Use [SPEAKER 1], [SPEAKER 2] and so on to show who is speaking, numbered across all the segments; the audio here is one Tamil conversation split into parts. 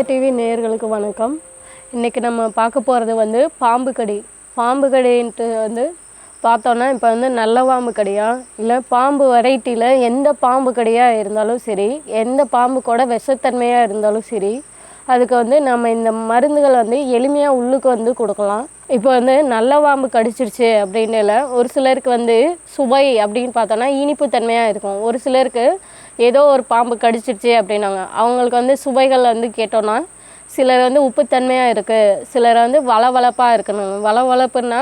[SPEAKER 1] வேத டிவி நேயர்களுக்கு வணக்கம். இன்றைக்கி நம்ம பார்க்க போகிறது வந்து பாம்பு கடி. பாம்பு கடின்ட்டு வந்து பார்த்தோன்னா இப்போ வந்து நல்ல பாம்பு கடியா இல்லை பாம்பு வெரைட்டியில் எந்த பாம்பு கடியாக இருந்தாலும் சரி, எந்த பாம்பு கூட விஷத்தன்மையாக இருந்தாலும் சரி, அதுக்கு வந்து நம்ம இந்த மருந்துகள் வந்து எளிமையாக உள்ளுக்கு வந்து கொடுக்கலாம். இப்போ வந்து நல்ல பாம்பு கடிச்சிருச்சு அப்படின்னுல ஒரு சிலருக்கு வந்து சுவை அப்படின்னு பார்த்தோன்னா இனிப்பு தன்மையாக இருக்கும். ஒரு சிலருக்கு ஏதோ ஒரு பாம்பு கடிச்சிருச்சு அப்படின்னாங்க, அவங்களுக்கு வந்து சுவைகள் வந்து கேட்டோன்னா சிலர் வந்து உப்புத்தன்மையாக இருக்குது, சிலர் வந்து வளவளப்பாக இருக்கணும். வளவளப்புன்னா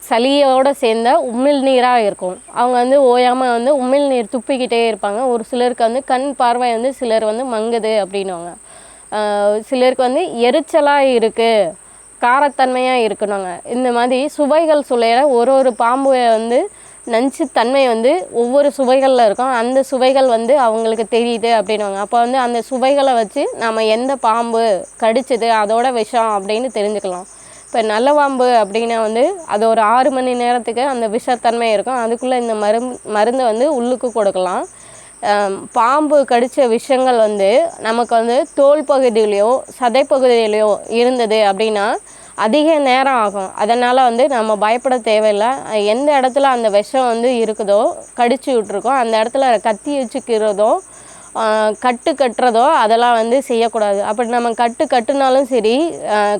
[SPEAKER 1] சளியோடு சேர்ந்த உமிழ் நீராக இருக்கும். அவங்க வந்து ஓயாமல் வந்து உமிழ் நீர் துப்பிக்கிட்டே இருப்பாங்க. ஒரு சிலருக்கு வந்து கண் பார்வை வந்து சிலர் வந்து மங்குது அப்படின்னுவாங்க. சிலருக்கு வந்து எரிச்சலாக இருக்குது, காரத்தன்மையாக இருக்கணுங்க. இந்த மாதிரி சுவைகள் சொல்லையில ஒரு பாம்பு வந்து நஞ்சுத்தன்மை வந்து ஒவ்வொரு சுவைகளில் இருக்கும். அந்த சுவைகள் வந்து அவங்களுக்கு தெரியுது அப்படின்னுவாங்க. அப்போ வந்து அந்த சுவைகளை வச்சு நம்ம எந்த பாம்பு கடிச்சது அதோட விஷம் அப்படின்னு தெரிஞ்சுக்கலாம். இப்போ நல்ல பாம்பு அப்படின்னா வந்து அது ஒரு 6 மணி நேரத்துக்கு அந்த விஷத்தன்மை இருக்கும். அதுக்குள்ளே இந்த மருந்தை வந்து உள்ளுக்கு கொடுக்கலாம். பாம்பு கடித்த விஷங்கள் வந்து நமக்கு வந்து தோல் பகுதியிலையோ சதைப்பகுதியிலையோ இருந்தது அப்படின்னா அதிக நேரம் ஆகும். அதனால் வந்து நம்ம பயப்பட தேவையில்லை. எந்த இடத்துல அந்த விஷம் வந்து இருக்குதோ கடிச்சு விட்ருக்கோம் அந்த இடத்துல கத்தி வச்சுக்கிறதோ கட்டு கட்டுறதோ அதெல்லாம் வந்து செய்யக்கூடாது. அப்படி நம்ம கட்டுனாலும் சரி,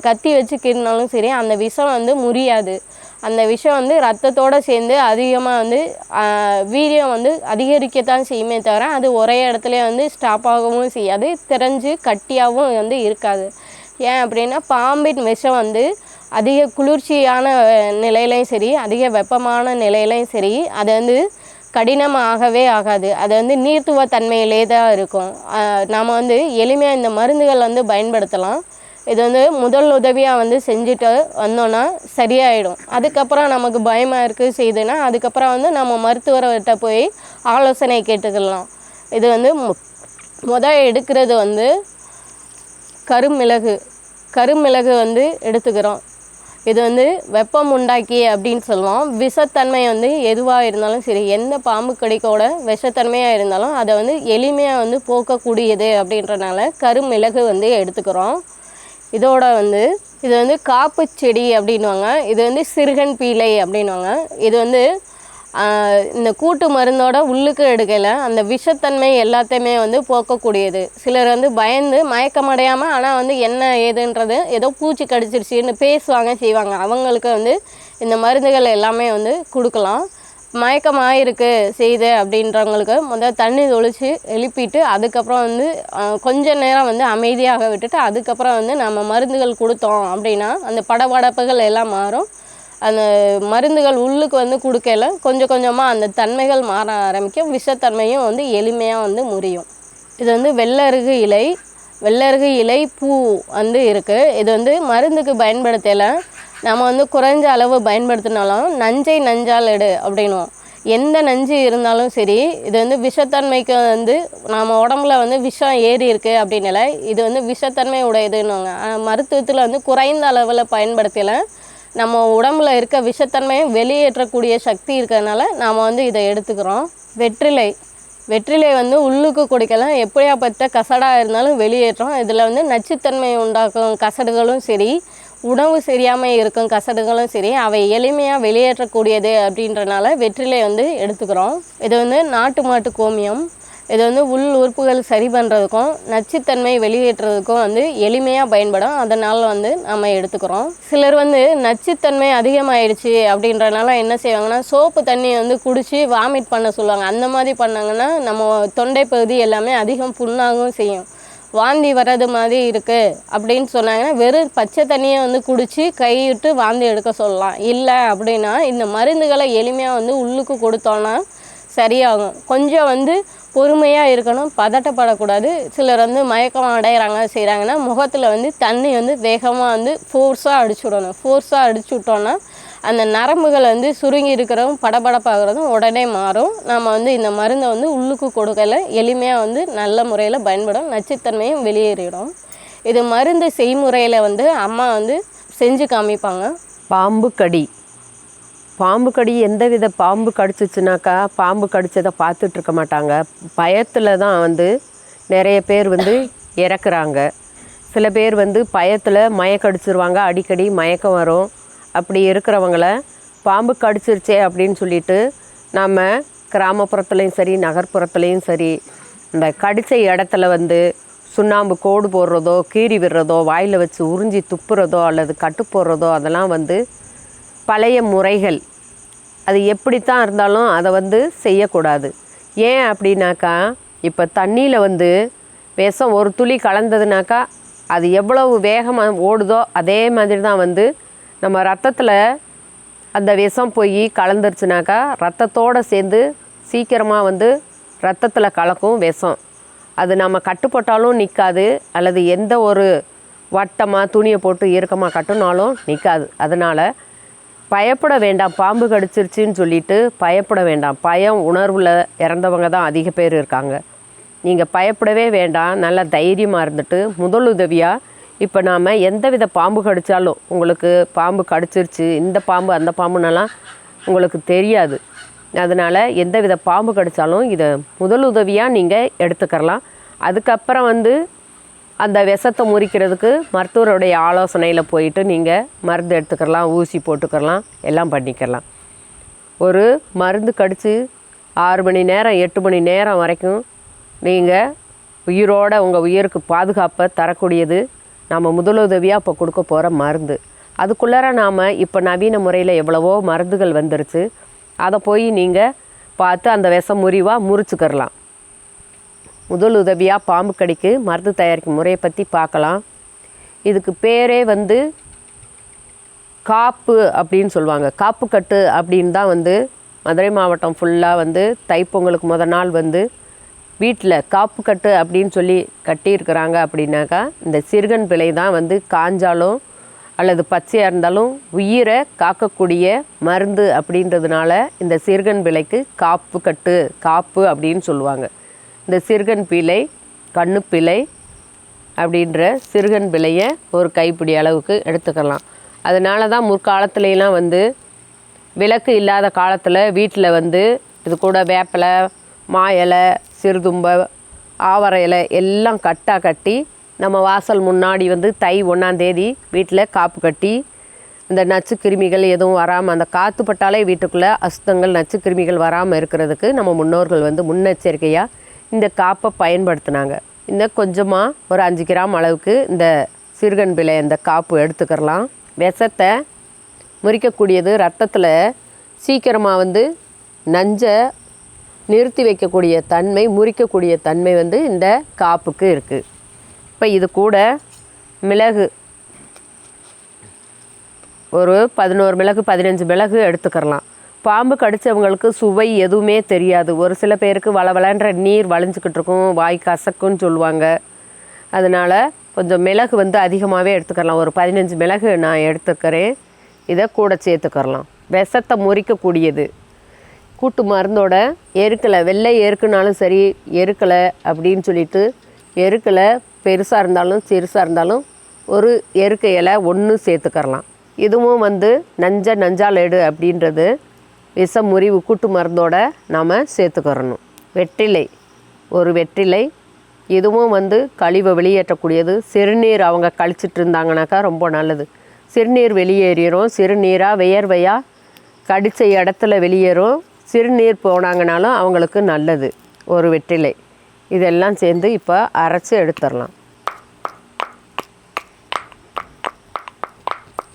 [SPEAKER 1] கத்தி வச்சு கீறினாலும் சரி, அந்த விஷம் வந்து முறியாது. அந்த விஷம் வந்து ரத்தத்தோடு சேர்ந்து அதிகமாக வந்து வீரியம் வந்து அதிகரிக்கத்தான் செய்யுமே தவிர அது ஒரே இடத்துல வந்து ஸ்டாப் ஆகவும் செய்யாது, திறஞ்சு கட்டியாகவும் வந்து இருக்காது. ஏன் அப்படின்னா பாம்பின் விஷம் வந்து அதிக குளிர்ச்சியான நிலையிலையும் சரி, அதிக வெப்பமான நிலையிலையும் சரி, அது வந்து கடினமாகவே ஆகாது. அது வந்து நீர்த்துவ தன்மையிலே தான் இருக்கும். நாம் வந்து எளிமையாக இந்த மருந்துகள் வந்து பயன்படுத்தலாம். இது வந்து முதல் உதவியாக வந்து செஞ்சுட்டு வந்தோன்னா சரியாயிடும். அதுக்கப்புறம் நமக்கு பயமாக இருக்குது செய்யுதுன்னா அதுக்கப்புறம் வந்து நம்ம மருத்துவர்கிட்ட போய் ஆலோசனை கேட்டுக்கலாம். இது வந்து எடுக்கிறது வந்து கருமிளகு வந்து எடுத்துக்கிறோம். இது வந்து வெப்பம் உண்டாக்கி அப்படின்னு சொல்லுவோம். விஷத்தன்மை வந்து எதுவாக இருந்தாலும் சரி, எந்த பாம்பு கடிக்கோட விஷத்தன்மையாக இருந்தாலும் அதை வந்து எளிமையாக வந்து போக்கக்கூடியது அப்படின்றனால கருமிளகு வந்து எடுத்துக்கிறோம். இதோட வந்து இது வந்து காப்பு செடி அப்படின்வாங்க. இது வந்து சிறுகன் பீலை அப்படின்வாங்க. இது வந்து இந்த கூட்டு மருந்தோட உள்ளுக்கு எடுக்கல அந்த விஷத்தன்மை எல்லாத்தையுமே வந்து போக்கக்கூடியது. சிலர் வந்து பயந்து மயக்கமடையாமல் ஆனால் வந்து என்ன ஏதுன்றது ஏதோ பூச்சி கடிச்சிருச்சுன்னு பேசுவாங்க செய்வாங்க. அவங்களுக்கு வந்து இந்த மருந்துகள் எல்லாமே வந்து கொடுக்கலாம். மயக்கமாயிருக்கு செய்து அப்படின்றவங்களுக்கு முதல் தண்ணி தொளிச்சு எழுப்பிட்டு அதுக்கப்புறம் வந்து கொஞ்சம் நேரம் வந்து அமைதியாக விட்டுட்டு அதுக்கப்புறம் வந்து நம்ம மருந்துகள் கொடுத்தோம் அப்படின்னா அந்த படபடப்புகள் எல்லாம் மாறும். அந்த மருந்துகள் உள்ளுக்கு வந்து கொடுக்கல கொஞ்சம் கொஞ்சமாக அந்த தன்மைகள் மாற ஆரம்பிக்கும். விஷத்தன்மையும் வந்து எளிமையாக வந்து முறியும். இது வந்து வெள்ளருகு இலை பூ வந்து இருக்குது. இது வந்து மருந்துக்கு பயன்படுத்தலை. நம்ம வந்து குறைஞ்ச அளவு பயன்படுத்தினாலும் நஞ்சை நஞ்சால் எடு அப்படின்னுவோம். எந்த நஞ்சு இருந்தாலும் சரி, இது வந்து விஷத்தன்மைக்கு வந்து நம்ம உடம்புல வந்து விஷம் ஏறி இருக்குது அப்படின்னால இது வந்து விஷத்தன்மை உடையதுன்னுவாங்க. மருத்துவத்தில் வந்து குறைந்த அளவில் பயன்படுத்தலை. நம்ம உடம்புல இருக்க விஷத்தன்மையை வெளியேற்றக்கூடிய சக்தி இருக்கிறதுனால நாம் வந்து இதை எடுத்துக்கிறோம். வெற்றிலை வந்து உள்ளுக்கு குடிக்கலாம். எப்படியாப்பட்ட கசடாக இருந்தாலும் வெளியேற்றோம். இதில் வந்து நச்சுத்தன்மை உண்டாக்கும் கசடுகளும் சரி, உணவு சரியாமல் இருக்கும் கசடுகளும் சரி, அவை எளிமையாக வெளியேற்றக்கூடியது அப்படின்றனால வெற்றிலை வந்து எடுத்துக்கிறோம். இது வந்து நாட்டு மாட்டு கோமியம். இது வந்து உள் உறுப்புகள் சரி பண்ணுறதுக்கும் நச்சுத்தன்மை வெளியேற்றுறதுக்கும் வந்து எளிமையாக பயன்படும். அதனால் வந்து நம்ம எடுத்துக்கிறோம். சிலர் வந்து நச்சுத்தன்மை அதிகமாகிடுச்சு அப்படின்றனால என்ன செய்வாங்கன்னா சோப்பு தண்ணி வந்து குடித்து வாமிட் பண்ண சொல்லுவாங்க. அந்த மாதிரி பண்ணாங்கன்னா நம்ம தொண்டை பகுதி எல்லாமே அதிகம் புண்ணாகவும் செய்யும். வாந்தி வர்றது மாதிரி இருக்குது அப்படின்னு சொன்னாங்கன்னா வெறும் பச்சை தண்ணியை வந்து குடித்து கைவிட்டு வாந்தி எடுக்க சொல்லலாம். இல்லை அப்படின்னா இந்த மருந்துகளை எளிமையாக வந்து உள்ளுக்கு கொடுத்தோன்னா சரியாகும். கொஞ்சம் வந்து பொறுமையாக இருக்கணும், பதட்டப்படக்கூடாது. சிலர் வந்து மயக்கம் அடைகிறாங்க செய்கிறாங்கன்னா முகத்தில் வந்து தண்ணி வந்து வேகமாக வந்து ஃபோர்ஸாக அடிச்சுடணும். ஃபோர்ஸாக அடிச்சு விட்டோன்னா அந்த நரம்புகள் வந்து சுருங்கி இருக்கிறதும் படபடப்பாகிறதும் உடனே மாறும். நம்ம வந்து இந்த மருந்தை வந்து உள்ளுக்கு கொடுக்கல எளிமையாக வந்து நல்ல முறையில் பயன்படும். நச்சுத்தன்மையும் வெளியேறிடும். இது மருந்து செய்முறையில் வந்து அம்மா வந்து செஞ்சு காமிப்பாங்க.
[SPEAKER 2] பாம்பு கடி எந்த பாம்பு கடிச்சிச்சுனாக்கா பாம்பு கடிச்சதை பார்த்துட்ருக்க மாட்டாங்க. பயத்தில் தான் வந்து நிறைய பேர் வந்து இறக்குறாங்க. சில பேர் வந்து பயத்தில் மயக்கடிச்சிருவாங்க, அடிக்கடி மயக்கம் வரும். அப்படி இருக்கிறவங்கள பாம்பு கடிச்சிருச்சே அப்படின்னு சொல்லிட்டு நம்ம கிராமப்புறத்துலேயும் சரி நகர்ப்புறத்துலேயும் சரி இந்த கடித்த இடத்துல வந்து சுண்ணாம்பு கோடு போடுறதோ, கீறி விடுறதோ, வாயில் வச்சு உறிஞ்சி துப்புறதோ அல்லது கட்டு போடுறதோ அதெல்லாம் வந்து பழைய முறைகள். அது எப்படித்தான் இருந்தாலும் அதை வந்து செய்யக்கூடாது. ஏன் அப்படின்னாக்கா, இப்போ தண்ணியில் வந்து விஷம் ஒரு துளி கலந்ததுனாக்கா அது எவ்வளவு வேகமாக ஓடுதோ அதே மாதிரி தான் வந்து நம்ம ரத்தத்தில் அந்த விஷம் போய் கலந்துருச்சுனாக்கா ரத்தத்தோடு சேர்ந்து சீக்கிரமாக வந்து ரத்தத்தில் கலக்கும் விஷம். அது நம்ம கட்டுப்பட்டாலும் நிற்காது, அல்லது எந்த ஒரு வட்டமாக துணியை போட்டு இறுக்கமாக கட்டுனாலும் நிற்காது. அதனால் பயப்பட வேண்டாம். பாம்பு கடிச்சிருச்சின்னு சொல்லிட்டு பயப்பட வேண்டாம். பயம் உணர்வில் இறந்தவங்க தான் அதிக பேர் இருக்காங்க. நீங்கள் பயப்படவே வேண்டாம். நல்லா தைரியமாக இருந்துட்டு முதலுதவியாக இப்போ நாம் எந்தவித பாம்பு கடித்தாலும் உங்களுக்கு பாம்பு கடிச்சிருச்சு இந்த பாம்பு அந்த பாம்புன்னெல்லாம் உங்களுக்கு தெரியாது. அதனால் எந்தவித பாம்பு கடித்தாலும் இதை முதலுதவியாக நீங்கள் எடுத்துக்கிறலாம். அதுக்கப்புறம் வந்து அந்த விஷத்தை முறிக்கிறதுக்கு மருத்துவருடைய ஆலோசனையில் போயிட்டு நீங்கள் மருந்து எடுத்துக்கிறலாம், ஊசி போட்டுக்கிறலாம், எல்லாம் பண்ணிக்கிறலாம். ஒரு மருந்து கடித்து 6 மணி நேரம் 8 மணி நேரம் வரைக்கும் நீங்கள் உயிரோட உங்கள் உயிருக்கு பாதுகாப்பை தரக்கூடியது நம்ம முதலுதவியாக இப்போ கொடுக்க போகிற மருந்து. அதுக்குள்ளார நாம் இப்போ நவீன முறையில் எவ்வளவோ மருந்துகள் வந்துருச்சு. அதை போய் நீங்கள் பார்த்து அந்த விஷம் முறிவாக முறிச்சுக்கிறலாம். முதலுதவியாக பாம்பு கடிக்கு மருந்து தயாரிக்கும் முறையை பற்றி பார்க்கலாம். இதுக்கு பேரே வந்து காப்பு அப்படின்னு சொல்லுவாங்க. காப்பு கட்டு அப்படின்னு தான் வந்து மதுரை மாவட்டம் ஃபுல்லாக வந்து தைப்பொங்கலுக்கு முதல் நாள் வந்து வீட்டில் காப்பு கட்டு அப்படின்னு சொல்லி கட்டியிருக்கிறாங்க. அப்படின்னாக்கா இந்த சிறுகன் பிள்ளை தான் வந்து காஞ்சாலும் அல்லது பச்சையாக இருந்தாலும் உயிரை காக்கக்கூடிய மருந்து அப்படின்றதுனால இந்த சிறுகன் பிள்ளைக்கு காப்பு கட்டு காப்பு அப்படின்னு சொல்லுவாங்க. இந்த சிறுகன் பிள்ளை கண்ணு பிள்ளை அப்படின்ற சிறுகன் பிள்ளையை ஒரு கைப்பிடி அளவுக்கு எடுத்துக்கலாம். அதனால தான் முற்காலத்துலலாம் வந்து விளக்கு இல்லாத காலத்தில் வீட்டில் வந்து இது கூட வேப்பிலை, மா இலை, சிறுதும்பை, ஆவரை இலை எல்லாம் கட்டி நம்ம வாசல் முன்னாடி வந்து தை 1ஆம் தேதி வீட்டில் காப்பு கட்டி இந்த நச்சு கிருமிகள் எதுவும் வராமல், அந்த காற்று பட்டாலே வீட்டுக்குள்ளே அசுத்தங்கள் நச்சு கிருமிகள் வராமல் இருக்கிறதுக்கு நம்ம முன்னோர்கள் வந்து முன்னெச்சரிக்கையாக இந்த காப்பை பயன்படுத்தினாங்க. இந்த கொஞ்சமாக ஒரு 5 கிராம் அளவுக்கு இந்த சிறுகன் பிள்ளை இந்த காப்பு எடுத்துக்கிறலாம். விஷத்தை முறிக்கக்கூடியது ரத்தத்தில் சீக்கிரமாக வந்து நஞ்சை நிறுத்தி வைக்கக்கூடிய தன்மை, முறிக்கக்கூடிய தன்மை வந்து இந்த காப்புக்கு இருக்குது. இப்போ இது கூட மிளகு ஒரு 11 மிளகு 15 மிளகு எடுத்துக்கிறலாம். பாம்பு கடித்தவங்களுக்கு சுவை எதுவுமே தெரியாது. ஒரு சில பேருக்கு வளவளன்ற நீர் வளைஞ்சிக்கிட்டு இருக்கும், வாய் கசக்குன்னு சொல்லுவாங்க. அதனால் கொஞ்சம் மிளகு வந்து அதிகமாகவே எடுத்துக்கிறலாம். ஒரு 15 மிளகு நான் எடுத்துக்கிறேன். இதை கூட சேர்த்துக்கிறலாம். விஷத்தை முறிக்கக்கூடியது. கூட்டு மருந்தோட எருக்கலை, வெள்ளை எருக்குனாலும் சரி, எருக்கலை அப்படின்னு சொல்லிட்டு எருக்கலை பெருசாக இருந்தாலும் சிறுசாக இருந்தாலும் ஒரு எருக்க இலை 1 சேர்த்துக்கிறலாம். இதுவும் வந்து நஞ்சால் எடு அப்படின்றது விஷ முறிவு கூட்டு மருந்தோட நாம் சேர்த்துக்கிறணும். வெற்றிலை ஒரு வெற்றிலை, இதுவும் வந்து கழிவை வெளியேற்றக்கூடியது. சிறுநீர் அவங்க கழிச்சிட்டு இருந்தாங்கனாக்கா ரொம்ப நல்லது. சிறுநீர் வெளியேறிடும். சிறுநீராக வியர்வையாக கடித்த இடத்துல வெளியேறும். சிறுநீர் போனாங்கனாலும் அவங்களுக்கு நல்லது ஒரு வெற்றிலை. இதெல்லாம் சேர்ந்து இப்போ அரைச்சி எடுத்துடலாம்.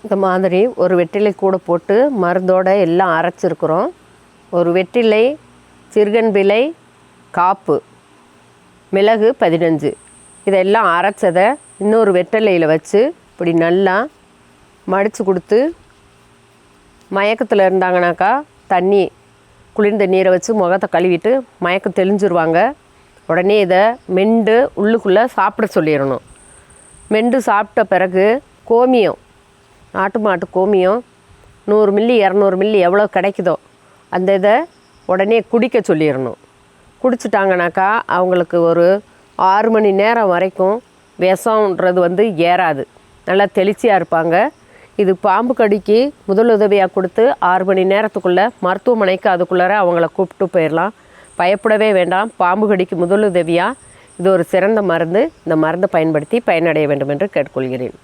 [SPEAKER 2] இந்த மாதிரி ஒரு வெற்றிலை கூட போட்டு மருந்தோடு எல்லாம் அரைச்சிருக்கிறோம். ஒரு வெற்றிலை, சிறுகன் பிள்ளை, காப்பு, மிளகு 15 இதெல்லாம் அரைச்சதை இன்னொரு வெற்றிலையில் வச்சு இப்படி நல்லா மடித்து கொடுத்து, மயக்கத்தில் இருந்தாங்கனாக்கா தண்ணி குளிர்ந்த நீரை வச்சு முகத்தை கழுவிட்டு மயக்கம் தெளிஞ்சிருவாங்க. உடனே இதை மெண்டு உள்ளுக்குள்ளே சாப்பிட சொல்லிடணும். மெண்டு சாப்பிட்ட பிறகு கோமியம், நாட்டு மாட்டு கோமியம் 100 மில்லி 200 மில்லி எவ்வளோ கிடைக்குதோ அந்த இதை உடனே குடிக்க சொல்லிடணும். குடிச்சிட்டாங்கனாக்கா அவங்களுக்கு ஒரு 6 மணி நேரம் வரைக்கும் விஷம்ன்றது வந்து ஏறாது. நல்லா தெளிச்சியாக இருப்பாங்க. இது பாம்பு கடிக்கு முதலுதவியாக கொடுத்து 6 மணி நேரத்துக்குள்ளே மருத்துவமனைக்கு அதுக்குள்ளார அவங்கள கூப்பிட்டு போயிடலாம். பயப்படவே வேண்டாம். பாம்பு கடிக்கு முதலுதவியாக இது ஒரு சிறந்த மருந்து. இந்த மருந்தை பயன்படுத்தி பயனடைய வேண்டும் என்று கேட்டுக்கொள்கிறேன்.